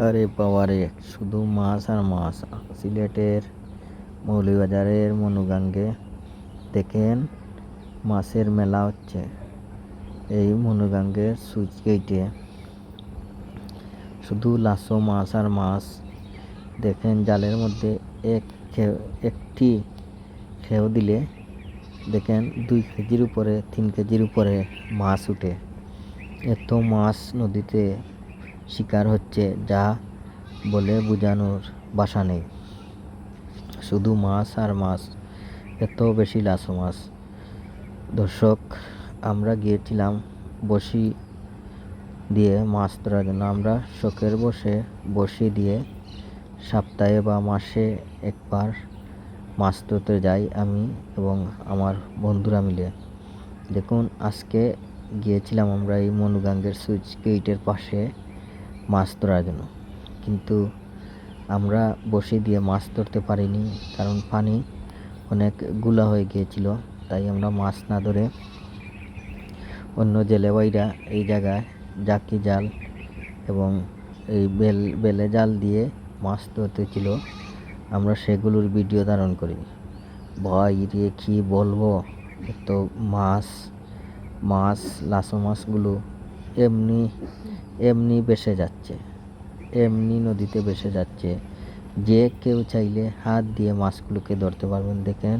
আরে বাবারে, শুধু মাছ আর মাছ। সিলেটের মৌলভীবাজারের মনুগাঙ্গে দেখেন মাছের মেলা হচ্ছে। এই মনুগাঙ্গের সুইচ গেটে শুধু লাসো মাছ আর মাছ। দেখেন জালের মধ্যে একটি খেও দিলে দেখেন 2 কেজির উপরে 3 কেজির উপরে মাছ উঠে। এত মাছ নদীতে শিকার হচ্ছে যা বলে বোঝানোর ভাষা নেই। শুধু মাছ আর মাছ, এত বেশি লাসো মাছ। দর্শক, আমরা গিয়েছিলাম বড়শি দিয়ে মাছ ধরার জন্য। আমরা শখের বসে বড়শি দিয়ে সপ্তাহে বা মাসে একবার মাছ ধরতে যাই, আমি এবং আমার বন্ধুরা মিলে। দেখুন, আজকে গিয়েছিলাম আমরা এই মনুগাঙ্গের সুইচ গেটের পাশে মাছ ধরার জন্য, কিন্তু আমরা বড়শি দিয়ে মাছ ধরতে পারিনি, কারণ পানি অনেক গুলা হয়ে গিয়েছিল। তাই আমরা মাছ না ধরে অন্য জেলে ভাইরা এই জায়গায় জাকি জাল এবং এই বেলে জাল দিয়ে মাছ ধরতেছিল। আমরা সেগুলোর ভিডিও ধারণ করি। ভাই রে, কি বলবো, এত মাছ লাসো মাছগুলো এমনি এমনি ভেসে যাচ্ছে, এমনি নদীতে ভেসে যাচ্ছে। যে কেউ চাইলে হাত দিয়ে মাছগুলোকে ধরতে পারবেন। দেখেন,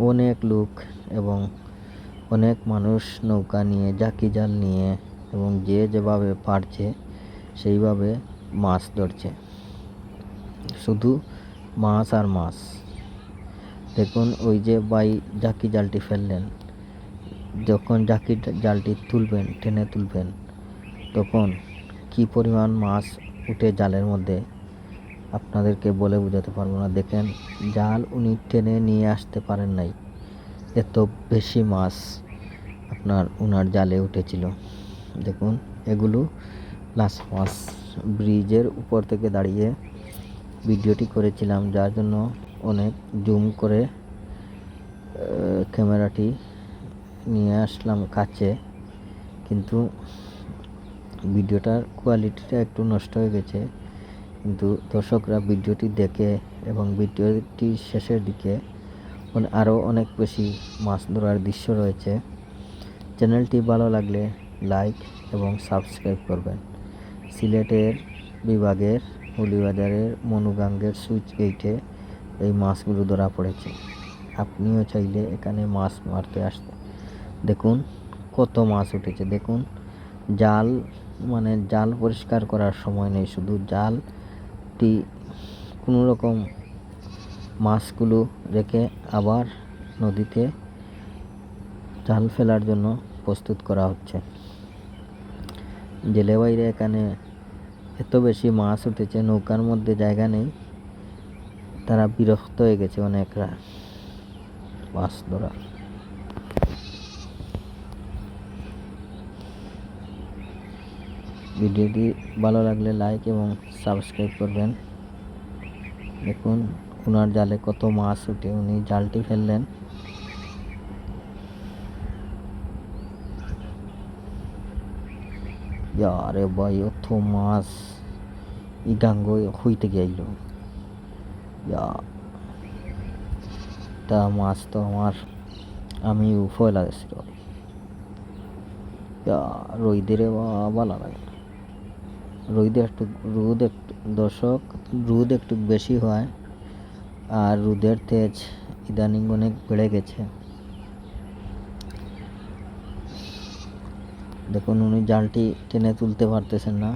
অনেক লোক এবং অনেক মানুষ নৌকা নিয়ে, জাকি জাল নিয়ে এবং যে যেভাবে পারছে সেইভাবে মাছ ধরছে। শুধু মাছ আর মাছ। দেখুন, ওই যে ভাই জাকি জালটি ফেললেন, যখন জাকি জালটি টেনে তুলবেন, তখন কি পরিমাণ মাছ উঠে জালের মধ্যে আপনাদেরকে বলে বোঝাতে পারবো না। দেখেন, জাল উনি টেনে নিয়ে আসতে পারেন নাই, এত বেশি মাছ উনার জালে উঠেছিল। দেখুন, এগুলো লাসো মাছ। ব্রিজের উপর থেকে দাঁড়িয়ে ভিডিওটি করেছিলাম, যার জন্য অনেক জুম করে ক্যামেরাটি নিয়ে আসলাম কাছে, কিন্তু ভিডিওটার কোয়ালিটিটা একটু নষ্ট হয়ে গেছে। কিন্তু দর্শকরা ভিডিওটি দেখে এবং ভিডিওটি শেষের দিকে আরও অনেক বেশি মাছ ধরার দৃশ্য রয়েছে। চ্যানেলটি ভালো লাগলে লাইক এবং সাবস্ক্রাইব করবেন। সিলেটের বিভাগের মৌলভীবাজারের মনুগাঙ্গের সুইচ গেটে এই মাছগুলো ধরা পড়েছে। আপনিও চাইলে এখানে মাছ মারতে আসতে। দেখুন কত মাছ উঠেছে। দেখুন, জাল পরিষ্কার করার সময় নেই, শুধু জালটি কোনো রকম মাছগুলো রেখে আবার নদীতে জাল ফেলার জন্য প্রস্তুত করা হচ্ছে। জেলে বাইরে এখানে এত বেশি মাছ উঠেছে, নৌকার মধ্যে জায়গা নেই। তারা বিরক্ত হয়ে গেছে অনেকরা মাছ ধরা। ভিডিওটি ভালো লাগলে লাইক এবং সাবস্ক্রাইব করবেন। দেখুন, ওনার জালে কত মাছ উঠে, উনি জালটি ফেললেন। আরে ভাই, অত মাছ ই গাঙ্গ হইতে গেল। তা মাছ তো আমি ফয়লা গেছিল। রোদের ভালো লাগে। দর্শক, রোদ একটু বেশি হয়, আর রোদের তেজ ইদানিং অনেক বেড়ে গেছে। দেখুন, উনি জালটি টেনে তুলতে পারতেছেন না,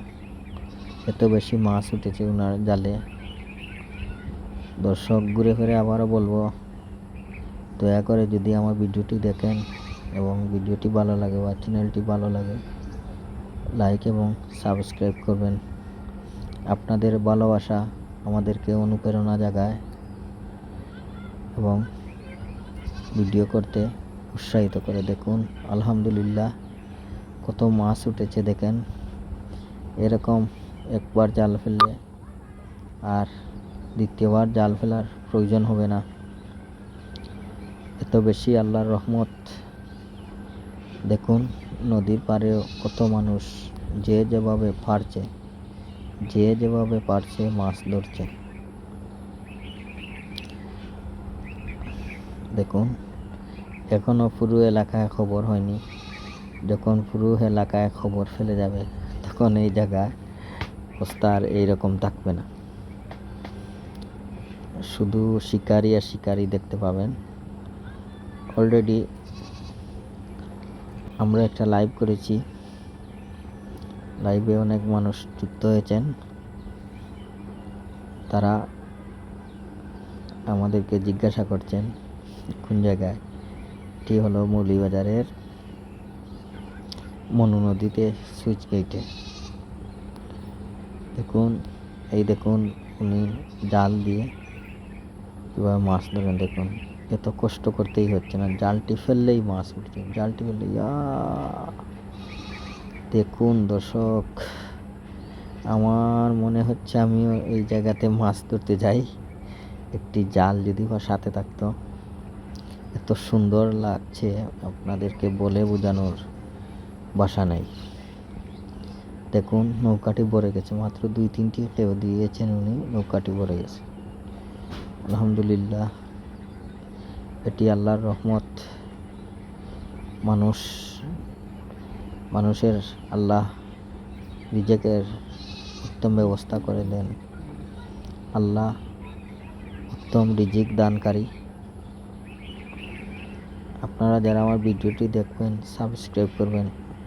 এত বেশি মাছ উঠেছে ওনার জালে। দর্শক, ঘুরে ফিরে আবারও বলবো, দয়া করে যদি আমার ভিডিওটি দেখেন এবং ভিডিওটি ভালো লাগে বা চ্যানেলটি ভালো লাগে, লাইক এবং সাবস্ক্রাইব করবেন। আপনাদের ভালোবাসা আমাদেরকে অনুপ্রেরণা জাগায় এবং ভিডিও করতে উৎসাহিত করে। দেখুন, আলহামদুলিল্লাহ কত মাছ উঠেছে। দেখেন, এরকম একবার জাল ফেললে আর দ্বিতীয়বার জাল ফেলার প্রয়োজন হবে না, এত বেশি আল্লাহর রহমত। দেখুন, নদীর পাড়েও কত মানুষ যে যেভাবে পারছে যে যেভাবে পারছে মাছ ধরছে। দেখুন, এখনো পুরো এলাকায় খবর হয়নি। যখন পুরো এলাকায় খবর ফেলে যাবে তখন এই জায়গায় অবস্থা আর এইরকম থাকবে না। শুধু শিকারি আর শিকারি দেখতে পাবেন। অলরেডি আমরা একটা লাইভ করেছি, লাইভে অনেক মানুষ যুক্ত হয়েছেন। তারা আমাদেরকে জিজ্ঞাসা করছেন কোন জায়গায়। এটি হলো মৌলভীবাজারের মনু নদীতে সুইচ গেটে। দেখুন, এই দেখুন উনি জাল দিয়ে কীভাবে মাছ ধরেন। দেখুন, এত কষ্ট করতেই হচ্ছে না, জালটি ফেললেই মাছ উঠছে, জালটি ফেললে দেখুন দর্শক, আমার মনে হচ্ছে আমিও এই জায়গাতে মাছ ধরতে যাই। একটি জাল যদি বা সাথে থাকতো, এত সুন্দর লাগছে আপনাদেরকে বলে বোঝানোর ভাষা নেই। দেখুন, নৌকাটি ভরে গেছে, মাত্র 2-3টি কেউ দিয়েছেন উনি, নৌকাটি ভরে গেছে। আলহামদুলিল্লাহ, এটি আল্লাহর রহমত। মানুষের আল্লাহ রিজেকের উত্তম ব্যবস্থা করে দেন। আল্লাহ উত্তম রিজিক দানকারী। আপনারা যারা আমার ভিডিওটি দেখবেন সাবস্ক্রাইব করবেন।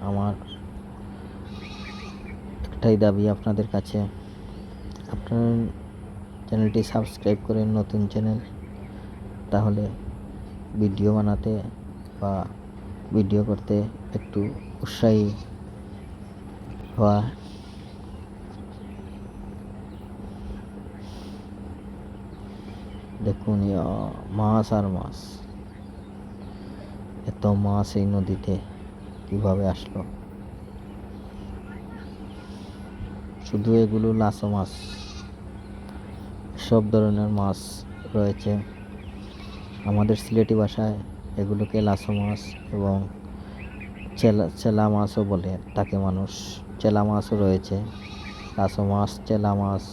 আমার একটাই দাবি আপনাদের কাছে, আপনার চ্যানেলটি সাবস্ক্রাইব করেন, নতুন চ্যানেল, তাহলে ভিডিও বানাতে বা ভিডিও করতে একটু উৎসাহী হওয়া। দেখুন, মাছ আর মাছ, এত মাছ এই নদীতে কিভাবে আসলো। শুধু এগুলো লাসো মাছ, সব ধরনের মাছ রয়েছে। আমাদের সিলেটি ভাষায় এগুলোকে লাসো মাছ এবং চেলা মাছও বলে থাকে মানুষ। চেলা মাছও রয়েছে, লাসো মাছ, চেলা মাছ,